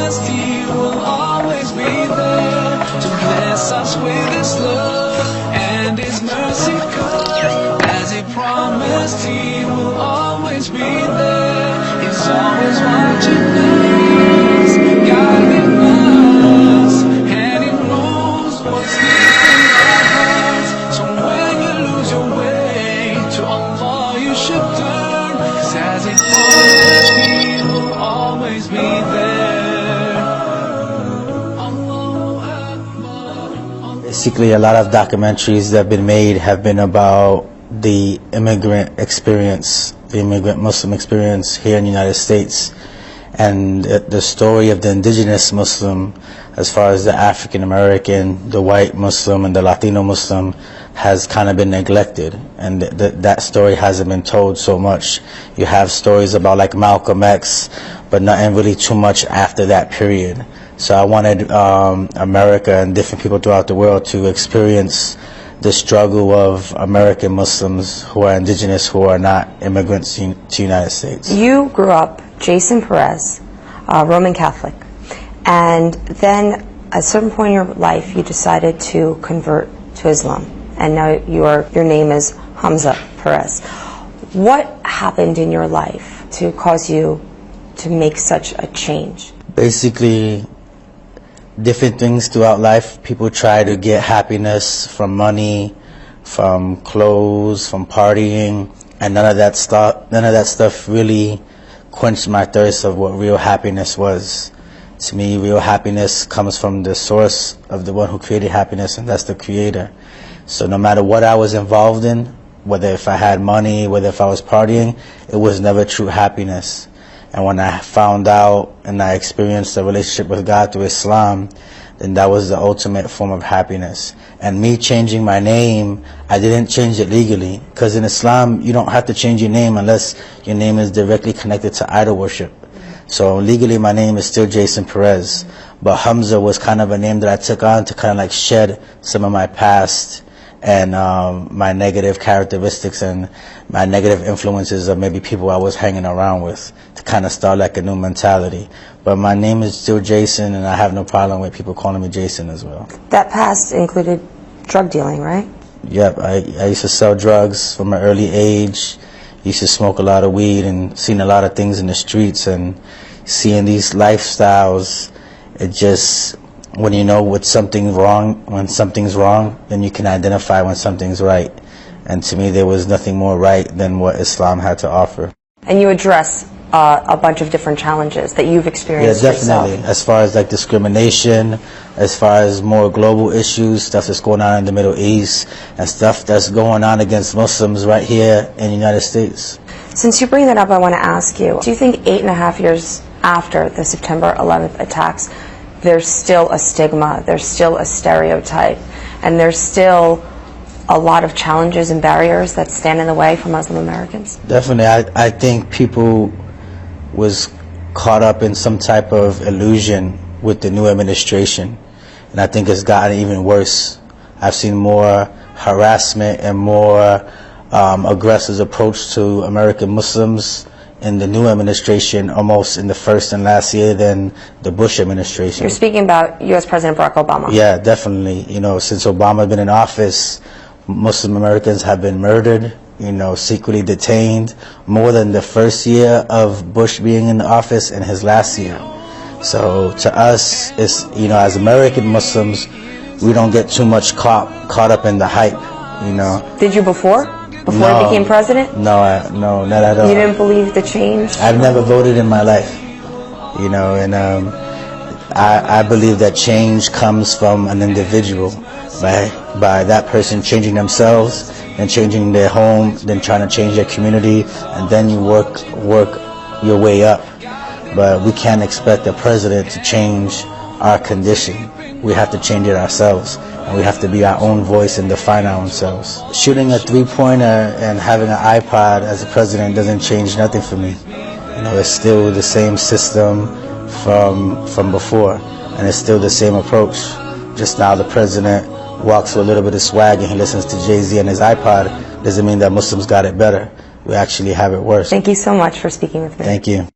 promised He will always be there to bless us with His love and His mercy come. As He promised He will always be there. He's always watching us, guiding us, and He knows what's deep in our hearts. So when you lose your way, to Allah you should turn, 'cause as He promised He will always be there. Allahu Akbar. Basically, a lot of documentaries that have been made have been about the immigrant experience, the immigrant Muslim experience here in the United States, and the story of the indigenous Muslim, as far as the African American, the white Muslim, and the Latino Muslim, has kind of been neglected, and that story hasn't been told so much. You have stories about like Malcolm X, but nothing really too much after that period. So I wanted America and different people throughout the world to experience the struggle of American Muslims who are indigenous, who are not immigrants to the United States. You grew up Jason Perez, Roman Catholic, and then at a certain point in your life you decided to convert to Islam, and now your name is Hamza Perez. What happened in your life to cause you to make such a change? Basically, different things throughout life. People try to get happiness from money, from clothes, from partying, and none of that stuff really quenched my thirst of what real happiness was. To me, real happiness comes from the source of the one who created happiness, and that's the Creator. So no matter what I was involved in, whether if I had money, whether if I was partying, it was never true happiness. And when I found out and I experienced a relationship with God through Islam, then that was the ultimate form of happiness. And me changing my name, I didn't change it legally, because in Islam you don't have to change your name unless your name is directly connected to idol worship. So legally my name is still Jason Perez, but Hamza was kind of a name that I took on to kind of like shed some of my past and my negative characteristics and my negative influences of maybe people I was hanging around with, to kind of start like a new mentality. But my name is still Jason, and I have no problem with people calling me Jason as well. That past included drug dealing, right? Yep, I used to sell drugs from an early age. Used to smoke a lot of weed and seen a lot of things in the streets, and seeing these lifestyles, it just, when you know when something's wrong, then you can identify when something's right. And to me, there was nothing more right than what Islam had to offer. And you address a bunch of different challenges that you've experienced definitely. yourself. As far as like discrimination, as far as more global issues, stuff that's going on in the Middle East, and stuff that's going on against Muslims right here in the United States. Since you bring that up, I want to ask you, do you think 8.5 years after the September 11th attacks, there's still a stigma, there's still a stereotype, and there's still a lot of challenges and barriers that stand in the way for Muslim Americans? Definitely. I think people was caught up in some type of illusion with the new administration, and I think it's gotten even worse. I've seen more harassment and more aggressive approach to American Muslims in the new administration, almost in the first and last year, than the Bush administration. You're speaking about U.S. President Barack Obama. Yeah, definitely. You know, since Obama's been in office, Muslim Americans have been murdered, you know, secretly detained, more than the first year of Bush being in the office and his last year. So to us, it's, you know, as American Muslims, we don't get too much caught up in the hype, you know. Did you before No. he became president? No, not at all. You didn't believe the change? I've never voted in my life, you know, and I believe that change comes from an individual, by that person changing themselves and changing their home, then trying to change their community, and then you work your way up. But we can't expect the president to change our condition. We have to change it ourselves, and we have to be our own voice and define our own selves. Shooting a three-pointer and having an iPod as a president doesn't change nothing for me. You know, it's still the same system from before, and it's still the same approach. Just now the president walks with a little bit of swag and he listens to Jay-Z and his iPod. Doesn't mean that Muslims got it better. We actually have it worse. Thank you so much for speaking with me. Thank you.